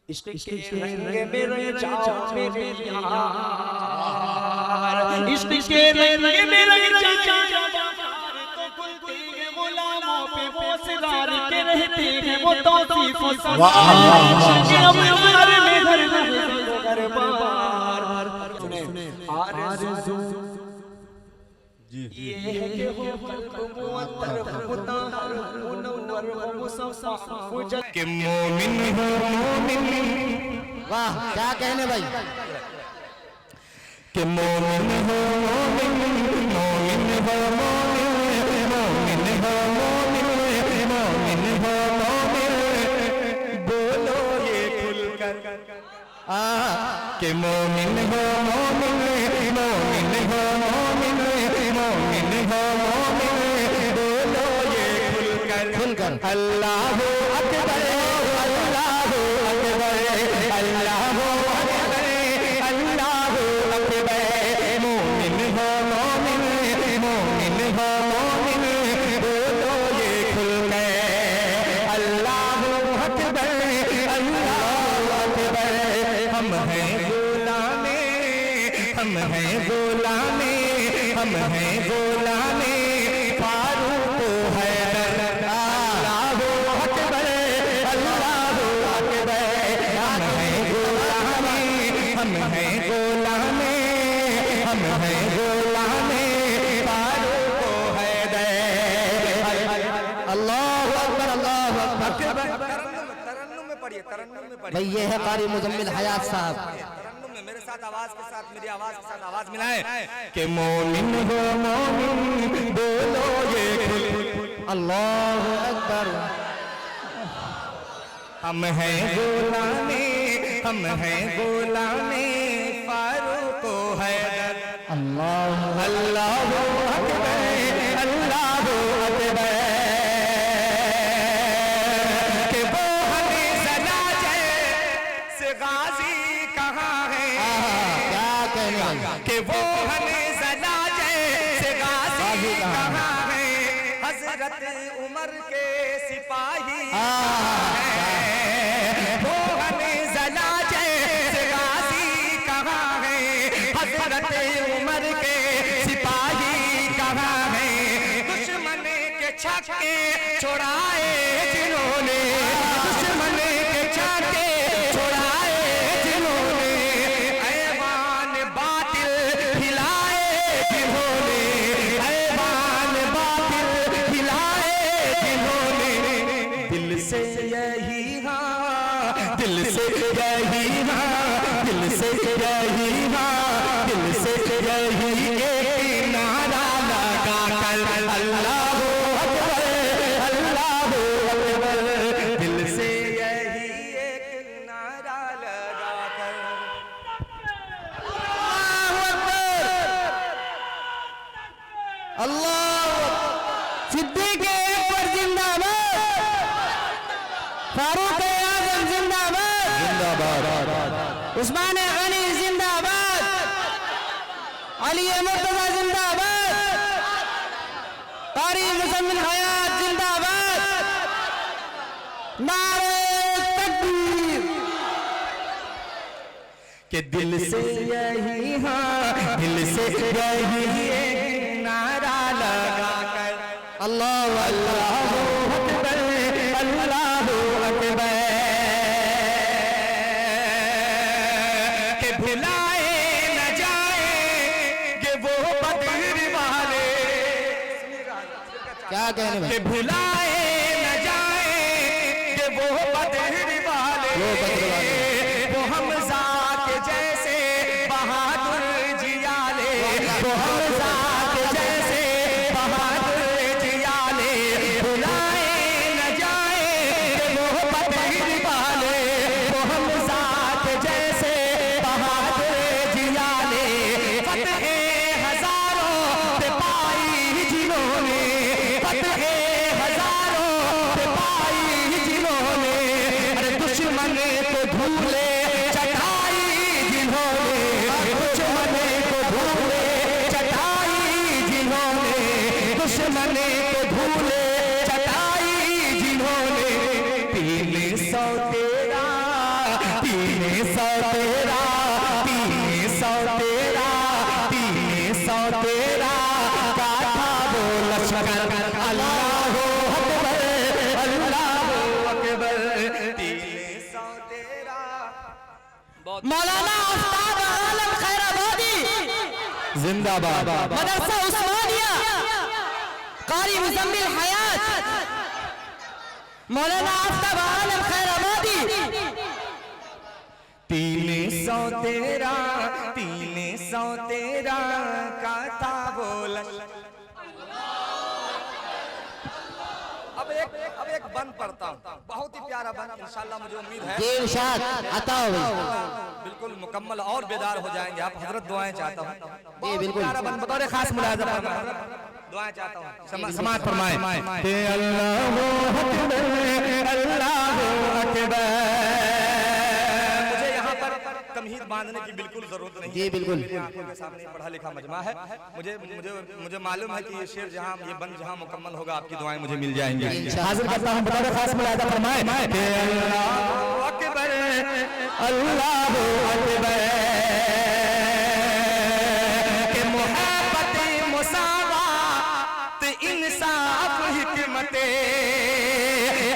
इश्क के रंग में रंग जाओ मेरे यार, इश्क के रंग में रंग जाओ तो खुलते हैं गुलामों पे पोसदार के रहते हैं वो तौसीफ सवार में घर घर बार सुने आरज़ू ये है कि हो कल्ब मुअत्तर मुताहर मुनव्वर मुसफ़ा के मोमिन हो मोमिन। वाह क्या कहने भाई, के मोमिन हो मोमिन, मोमिन हो मोमिन, मोमिन हो मोमिन, मोमिन हो मोमिन, बोलो ये खुलकर के मोमिन हो मोमिन, मोमिन हो मोमिन, मोमिन हो मोमिन, बोलो ये खुलकर खुलकर अल्लाह अकबर, अल्लाह अकबर, अल्लाह अकबर, अल्लाह अकबर, मोमिन हो मोमिन, मोमिन हो मोमिन, बोलो ये खुलकर अल्लाह अकबर, अल्लाह अकबर। हम हैं गुलामे, हम हैं गुलामे, हम हैं गुलामे फारूक हैदर, अल्लाह अकबर, अल्लाह अकबर। हम हैं गुलामे, हम हैं गुलामे, हम हैं गुलामे फारूक हैदर, अल्लाह अकबर, अल्लाह अकबर। तरन्नुम में पढ़िए, तरन्नुम में पढ़िए भाई ये है कारी मुजम्मिल हयात साहब। तरन्नुम में मेरे साथ आवाज के साथ, मेरी आवाज के साथ आवाज मिलाएं के मोमिन हो मोमिन, बोलो ये खुल अल्लाह अकबर। हम हैं गुलामे, हम हैं गुलामे फारूक हैदर, अल्लाह अल्लाह अकबर, अल्लाह अकबर। के वो हमें सजा से गाजी कहाँ है, क्या कहने भाई, कि वो हमें सजा से गाजी कहाँ है, हजरत उमर के सिपाही वो हमें सजा से गाजी कहाँ है, हजरत उमर के सिपाही कहाँ है, दुश्मन के छक्के छुड़ाए जिन्होंने, दुश्मन के छक्के छुड़ाए जिन्होंने, ऐवान बातिल हिलाए जिन्होंने, ऐवान बातिल हिलाए जिन्होंने, दिल से यही हाँ, दिल से यही हाँ, दिल से यही हाँ, दिल से यही एक नारा लगा कर अल्लाह अकबर, अल्लाह अकबर, दिल से यही एक नारा लगा कर अल्लाह। सिद्दीक़ अकबर जिंदाबाद, फारूक आज़म जिंदाबाद, उस्मान गनी जिंदाबाद, अली मुर्तज़ा जिंदाबाद, कारी मुजम्मिल हयात जिंदाबाद, नारे तकबीर। कि दिल से यही हाँ, दिल से यही एक नारा लगा कर अल्लाह अल्लाह अकबर, अल्लाह अकबर। के भुलाए न जाए कि वो बदर वाले, क्या कहने भाई, के भुलाए न जाए कि वो बदर वाले, वो बदर वाले। वो हमज़ा के जैसे बहादुर जियाले, वो हमज़ा के जैसे बहादुर जियाले, भुलाए न जाए कि वो बदर वाले, वो हमज़ा के जैसे बहादुर जियाले, फतह हजारों पे पाई जिन्होंने, फतह हजारों पे पाई जिन्होंने, अरे दुश्मन को धूले चटाई जिन्होंने, दुश्मन को धूले चटाई जिन्होंने, दुश्मन को धूले चटाई जिन्होंने, 313 300 तेरा 300 तेरा 300 तेरा गाथा वो लश्कर अल्लाह अकबर अल्लाह अकबर 300 तेरा। मौलाना आफ्ताब आलम खैराबादी जिंदाबाद। मदरसा उस्मानिया कारी मुजम्मिल हयात मौलाना आफ्ताब आलम खैराबादी 300 तेरा 300 तेरा गाथा वो लश्कर। अब एक बंद पढ़ता हूँ, बहुत ही प्यारा बंद, इंशाल्लाह मुझे उम्मीद है जी इरशाद अता हो बिल्कुल मुकम्मल और बेदार हो जाएंगे आप। हजरत दुआएं चाहता हूँ, जी बिल्कुल प्यारा बंद बतौर खास मुलाहिजा फरमाएं, दुआएं चाहता हूँ, समाअत फरमाएं कि अल्लाहु अकबर अल्लाहु अकबर। मुझे यहाँ पर तमहीद बांधने की बिल्कुल जरूरत नहीं, जी बिल्कुल आंखों के सामने पढ़ा लिखा मजमा है। मुझे मुझे मुझे मालूम है कि ये शेर जहाँ ये बंद जहाँ मुकम्मल होगा आपकी दुआएं मुझे मिल जाएंगी। हाजिर करता हूँ बतौर खास मुलाहिजा फरमाएं कि अल्लाहु अकबर अल्लाहु अकबर। के मोहब्बत मुसावात इंसाफ हिकमत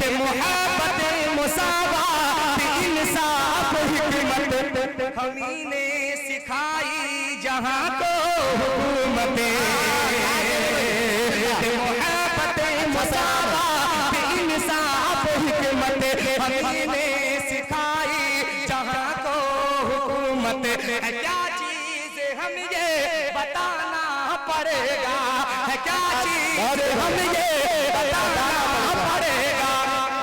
के मोहब्बत मुसावात इंसाफ हिकमत हमी ने सिखाई जहां को हुकूमत। मोहब्बत मुसावात इंसाफ हिकमत हमी ने सिखाई जहां को हुकूमत। क्या चीज हम ये बताना पड़ेगा, है क्या चीज हम ये बताना पड़ेगा।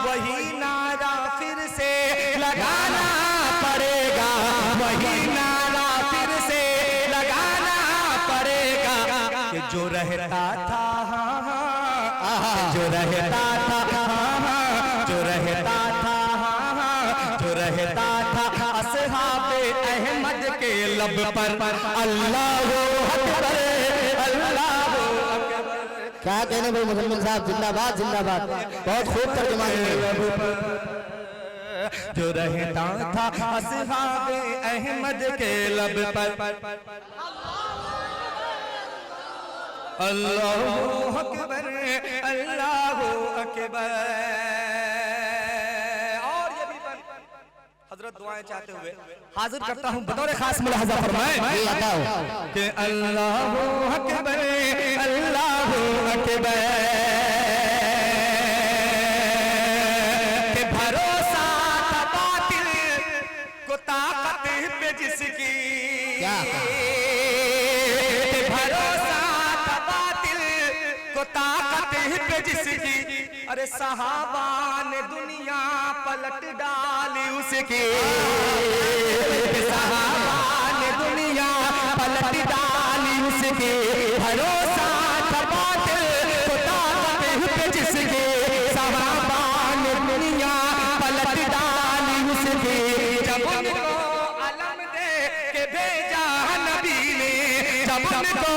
वही नारा फिर से लगाना पड़ेगा, वही नारा फिर से लगाना पड़ेगा। कि जो रहता था जो रहता था जो रहता था जो रहता था असहाबे अहमद के लब पर अल्लाह अकबर अल्लाह अकबर। क्या कहने भाई मुजम्मिल साहब जिंदाबाद जिंदाबाद बहुत खूब तर्जुमा है। जो रहता था असहाबे अहमद के लब पर अल्लाह अकबर अल्लाह अकबर। और ये भी हजरत दुआएं चाहते हुए हाजिर करता हूँ बतौर खास मुलाहजा फरमाएं कि अल्लाह अकबर अल्लाह अकबर। के भरोसा था बातिल को ताकत पे जिसकी, भरोसा था बातिल को ताकत पे जिसकी। अरे सहाबा ने दुनिया पलट डाली उसकी, सहाबा ने दुनिया पलट डाली उसकी। भरोसा था बातिल को ताकत पे जिसकी, सहाबा ने दुनिया पलट डाली उसकी। जब उनको अलम दे के भेजा नबी ने, जब उनको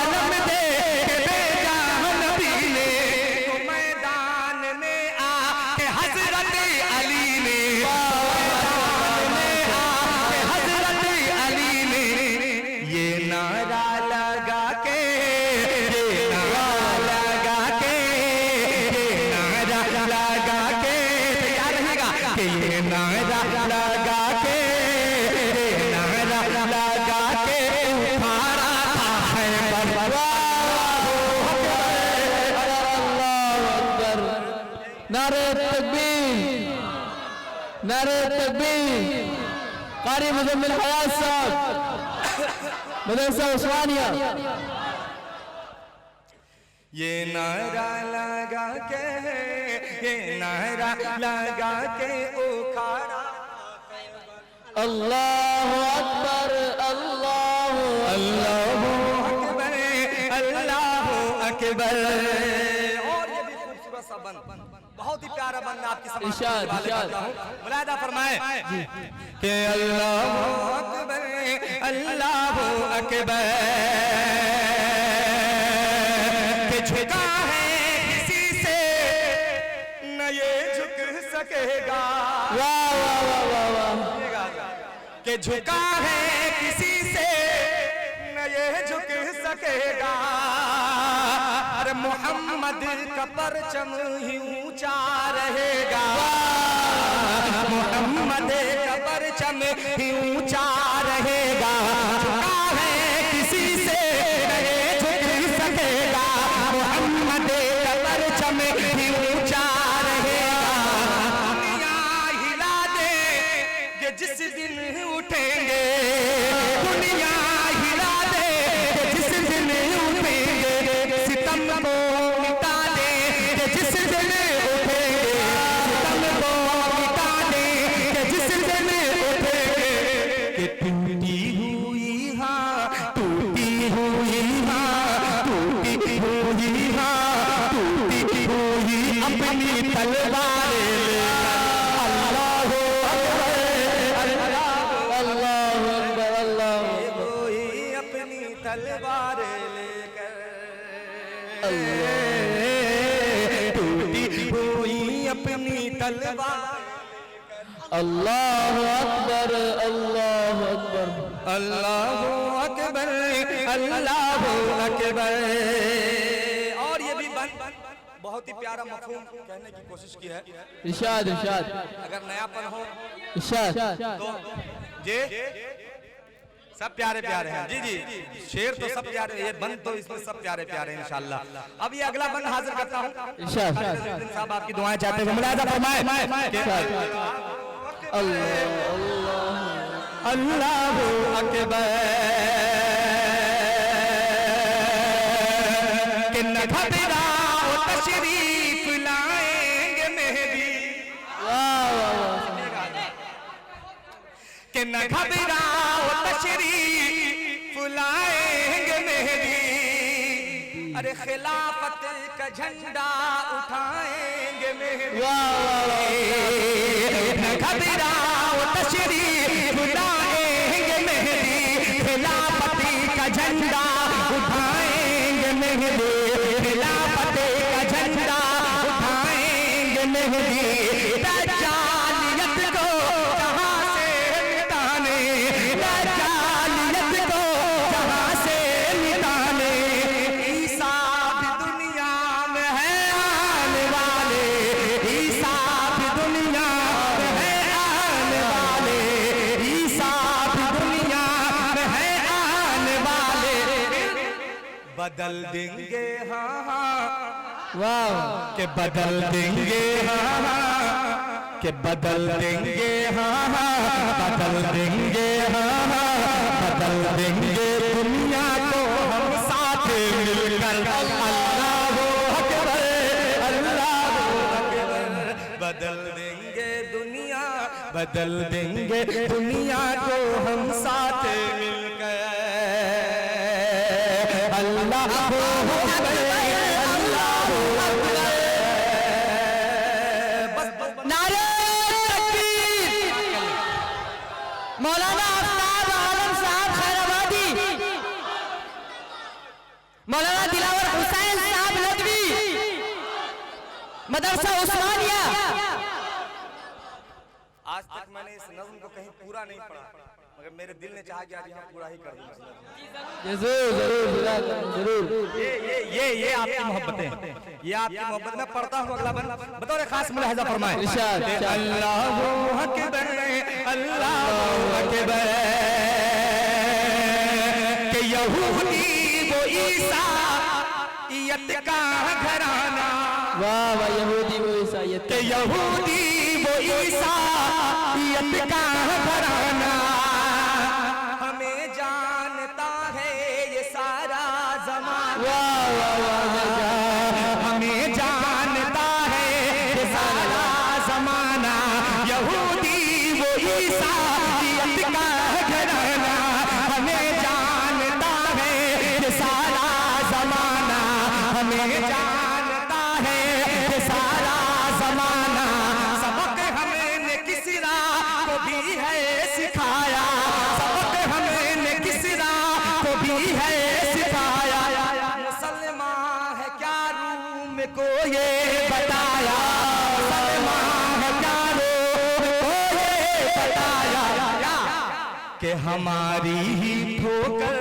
अलम दे के भेजा नबी ने, तो मैदान में आके हजरत अली ने, मैदान में आके हजरत अली ने ये नारा लगा के, ये नारा लगा के, ये नारा लगा के, तैयार रहेगा कि ये नारा लगा के, ये नारा लगा के उठारा था खैबर। नारे तकबीर नारे तकबीर। कारी मुजम्मिल हयात साहब मदरसा उस्मानिया। ये नारा लगा के, ये नारा लगा के उखाड़ा अल्लाहु अकबर अल्लाहु अल्लाहु अकबर अल्लाहु अकबर। और ये भी खूबसूरत सा बंद, बहुत ही प्यारा बंद आपकी इरशाद इरशाद मुलाहिजा फरमाएं कि अल्लाहु अकबर अल्लाहु अकबर। कि झुका है किसी से न ये झुक सकेगा, वाह वाह वाह वाह वाह। कि झुका है किसी से न ये झुक सकेगा। अरे मोहम्मद का परचम ही ऊंचा रहेगा, मोहम्मद का परचम ही ऊंचा रहेगा। झुका है किसी से न ये झुक सकेगा, मोहम्मद का परचम ही ऊंचा रहेगा। दुनिया हिला दे कि जिस दिन उठेंगे, दुनिया हिला दे कि जिस दिन उठेंगे, सितम को मिटा दे कि जिस दिन उठेंगे, सितम को मिटा दे कि जिस दिन उठेंगे। कि टूटी हुई हाँ, टूटी हुई हाँ, टूटी हुई हाँ, टूटी हुई अपनी तलवारें लेकर अल्लाहू अकबर, अल्लाह कोई अपनी तलवारें लेकर, टूटी हुई अपनी तलवार। अल्लाह अकबर, अल्लाह अकबर, अल्लाह अकबर, अल्लाह अकबर। और ये भी बहुत ही प्यारा मफहूम कहने की कोशिश की है। इरशाद इरशाद, अगर नयापन हो इरशाद, तो जी सब प्यारे प्यारे हैं। जी जी शेर तो सब प्यारे, ये बंद तो इसमें सब प्यारे प्यारे हैं इंशाल्लाह। अब ये अगला बंद हाजिर करता हूँ। इरशाद, साहब आपकी दुआएं चाहते हुए मुलाहिजा फरमाएं। अल्लाह अकबर। कि न घबराओ तशरीफ लाएंगे मेहदी, कि न घबराओ तशरीफ लाएंगे मेहदी। अरे खिलाफत का झंडा उठाएंगे मेहदी। न घबराओ तशरीफ लाएंगे मेहदी, खिलाफत का झंडा उठाएंगे मेहदी, खिलाफत का झंडा उठाएंगे मेहदी। दज्जालियत को जहां से मिटाने, दज्जालियत को जहां से मिटाने, ईसा भी दुनिया में है आने वाले, ईसा भी दुनिया में है आने वाले, ईसा भी दुनिया में है आने वाले। बदल देंगे हाँ हाँ, वाह, के बदल देंगे हाँ हाँ, के बदल देंगे हाँ हाँ, बदल देंगे हाँ हाँ, बदल देंगे दुनिया को हम साथ मिलकर। अल्लाह अकबर, अल्लाह अकबर। बदल देंगे दुनिया, बदल देंगे दुनिया को हम साथ मिलकर। अल्लाह अकबर, अल्लाह अकबर। नारे तकबीर। मौलाना आफ्ताब आलम साहब खैराबादी, मौलाना दिलावर हुसैन साहब नदवी, मदरसा उस्मानिया। आज तक मैंने इस नज़्म को कहीं पूरा नहीं पढ़ा, मगर मेरे दिल ने चाहा कि आज यहाँ पूरा ही कर दूं। जरूर जरूर जरूर। ये आपकी मोहब्बतें, ये आपकी मोहब्बत। मैं पढ़ता हूँ अगला बंद, बतौर खास मुलाहिजा फरमाएं। इरशाद, अल्लाहू अकबर, अल्लाहू अकबर। कि यहूदी वो ईसाईयत का घराना, वाह वाह, यहूदी वो ईसाईयत, कि यहूदी वो ईसाईयत का घराना। हमें जानता है ये सारा ज़माना, वाह वाह वाह, हमें जानता है ये सारा ज़माना। यहूदी वो ईसाईयत का घराना, हमें जानता है ये सारा ज़माना, हमें जानता है ये सारा ज़माना। सबक हमने किसरा को भी है सिखाया, सबक हमने किसरा को भी है सिखाया। मुसलमान है क्या रूम को ये बताया, मुसलमान है क्या रूम को ये बताया। कि हमारी ही ठोकर,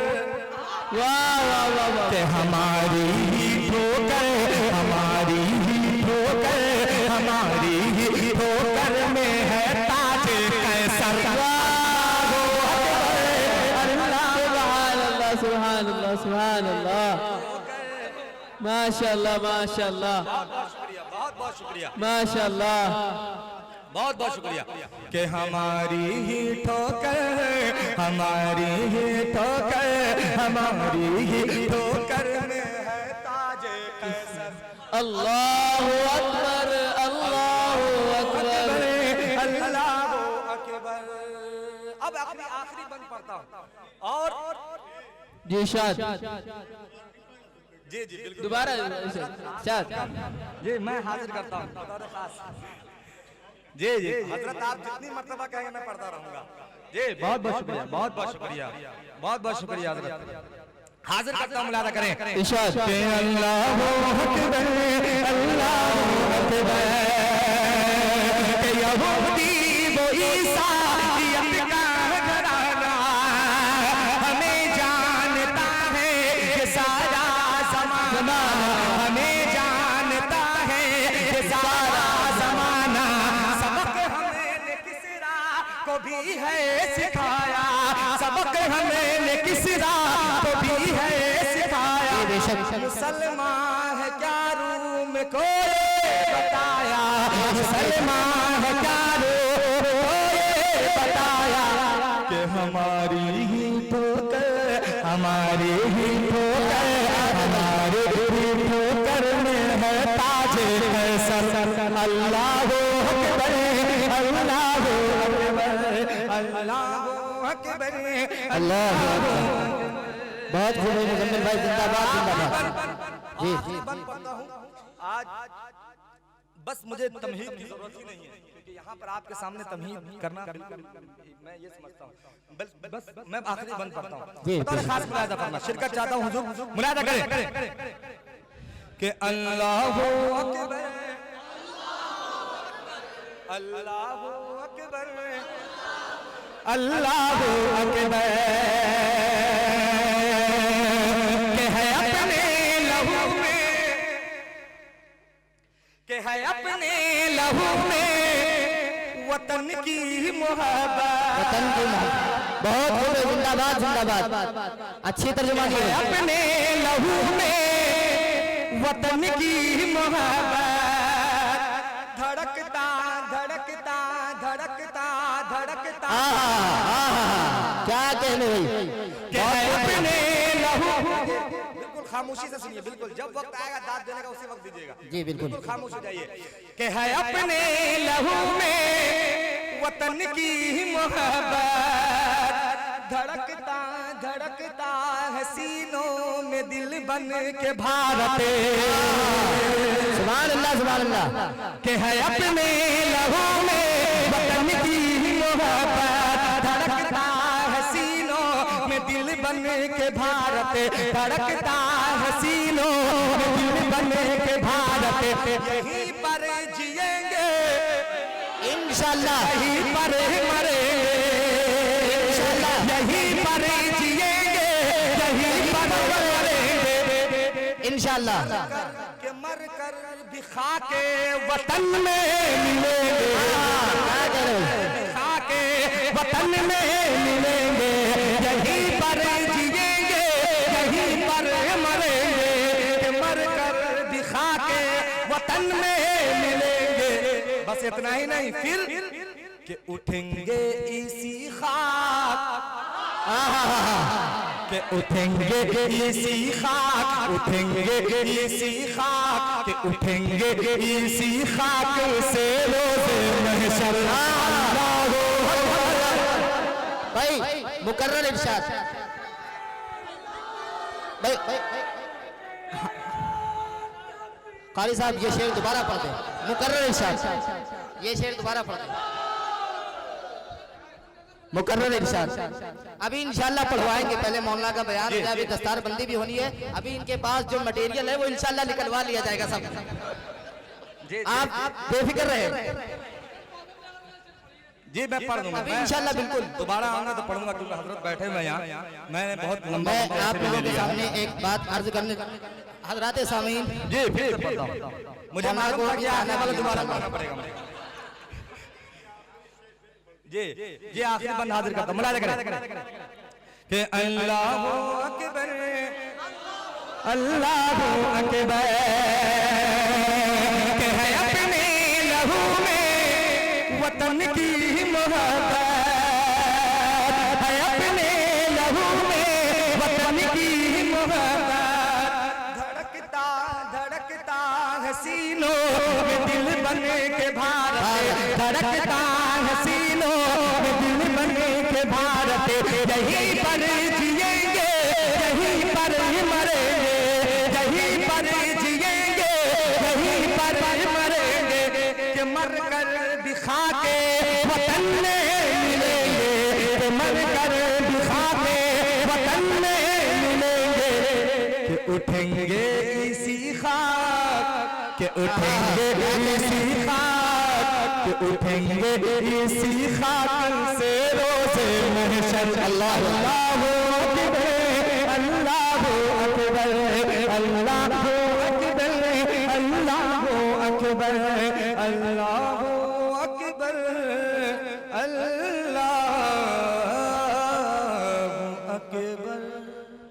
वाह वाह वाह वाह, कि हमारी ही ठोकर, हमारी ही ठोकर, हमारी ही ठोकर में है ताज कैसर। सुभान अल्लाह सुभान अल्लाह, माशाअल्लाह माशाअल्लाह बहुत बहुत शुक्रिया, माशाअल्लाह, बहुत बहुत शुक्रिया। कि हमारी ही ठोकर, हमारी ही ठोकर, हमारी ही ठोकर में है ताज कैसर। अल्लाहु अकबर अल्लाहु अकबर अल्लाहु अकबर। अब अपनी आखिरी बंद पढ़ता हूँ और जी शाद जी जी बिल्कुल दोबारा शाद जी मैं हाजिर करता हूँ बतौर खास। जी जी हजरत आप जितनी मर्तबा कहेंगे मैं पढ़ता रहूंगा। जी बहुत बहुत शुक्रिया, बहुत बहुत शुक्रिया, बहुत बहुत शुक्रिया हजरत। हाजिर करता हूँ, मुलादा करें इरशाद। अल्लाहु अकबर, अल्लाहु अकबर। यहूदी वो ईसाईयत का घराना, हमें जानता है ये सारा ज़माना, हमें जानता है ये सारा ज़माना। सबक हमें किसरा को भी है सिखाया, सबक हमें किसरा को भी है सिखाया। मुसलमान है क्या रूम को बताया, मुसलमान है क्या रूम को बताया। कि हमारी ही ठोकर, हमारी ही ठोकर, हमारी ही ठोकर में है ताज कैसर। अल्लाहु अकबर, अल्लाहु अकबर, अल्लाहु अकबर, अल्लाहु अकबर। बहुत खूब है मुजम्मिल भाई, जिंदाबाद जिंदाबाद। जी जी बंद पढ़ता हूँ आज। बस मुझे तमहीद की जरूरत ही नहीं है, क्योंकि यहाँ पर आपके सामने तमहीद करना बिल्कुल मैं ये समझता हूँ। बस मैं आखिरी बंद पढ़ता हूँ, बतौर खास मुलाहिजा फरमा शिरकत चाहता हूँ हुजूर, मुलाहिजा करें कि अल्लाहु अकबर, अल्लाहु अकबर, अल्लाहु अकबर। के है अपने लहू में, के है अपने लहू में वतन की मोहब्बत, वतन की मोहब्बत। बहुत खूब है, जिंदाबाद जिंदाबाद, अच्छी तर्जुमानी है। अपने लहू में वतन की मोहब्बत, धड़कता धड़कता धड़कता धड़कता। क्या कहने भाई, अपने लहू, बिल्कुल खामोशी से सुनिए, बिल्कुल जब वक्त आएगा दाद देने का उसी वक्त दीजिएगा। जी बिल्कुल खामोश हो जाइए। कि है अपने लहू में वतन की मोहब्बत, धड़कता धड़कता हसीनों में दिल बन के भारत। सुभान अल्लाह सुभान अल्लाह। कि है अपने लहू में वतन की मोहब्बत, धड़कता हसीनों में दिल बन के भारत, धड़कता हसीनों में दिल बन के भारत। यहीं पर जिएंगे इंशाअल्लाह, यहीं पर मरेंगे इंशाअल्लाह, यहीं पर जिएंगे यहीं पर मरेंगे इंशाअल्लाह। कि मर कर भी खाके वतन में मिलेंगे, खाके वतन में मिलेंगे, यहीं पर जिएंगे यहीं पर मरेंगे। कि मर कर भी खाके वतन में मिलेंगे। बस इतना ही नहीं, फिर कि उठेंगे इसी खाक, के उठेंगे इसी खाक, उठेंगे इसी खाक, के उठेंगे इसी खाक से रोज़े महशर। भाई मुकर्रर इरशाद भाई, कारी साहब ये शेर दोबारा पढ़ दें, मुकर्रर इरशाद, ये शेर दोबारा पढ़ दें, मुकर्रर इरशाद। अभी इंशाल्लाह पढ़वाएंगे, पहले मौलाना का बयान हो जाए, अभी दस्तार बंदी भी होनी है। अभी इनके पास जो मटेरियल है वो इंशाल्लाह निकलवा लिया जाएगा सब, आप बेफिक्र रहे। जी मैं पढ़ दूंगा। अभी इंशाल्लाह बिल्कुल दोबारा आऊंगा तो पढ़ूंगा, क्योंकि हजरत बैठे हुए यहाँ। मैंने बहुत लंबा मैं आप लोगों के सामने एक बात अर्ज करने हजरात सामीन जी फिर से पढ़ता हूँ। मुझे मालूम था कि आने वाला दोबारा पढ़ना पड़ेगा मुझे। जी जी आखिरी बंद हाजिर करता हूँ। मुलाज़ा करें कि अल्लाहू अकबर, अल्लाहू अकबर, के है अपने लहू में वतन की मोहब्बत, है अपने लहू में वतन की मोहब्बत। धड़कता धड़कता हसीनों में दिल बन के भारत, धड़कता हसीनों में दिल बन के भारत। यहीं पर जिएंगे, यहीं पर मरेंगे, यहीं पर जिएंगे, यहीं पर मरेंगे, कि मर कर दिखा के वतन में मिलेंगे, कि मर कर दिखा के वतन में मिलेंगे, कि उठेंगे इसी खाक, कि उठेंगे इसी खाक, कि उठेंगे इसी खाक से रोज़े महशर। अल्लाहू अकबर, अल्लाहू अकबर, अल्लाहू अकबर, अल्लाहू अकबर, अल्लाह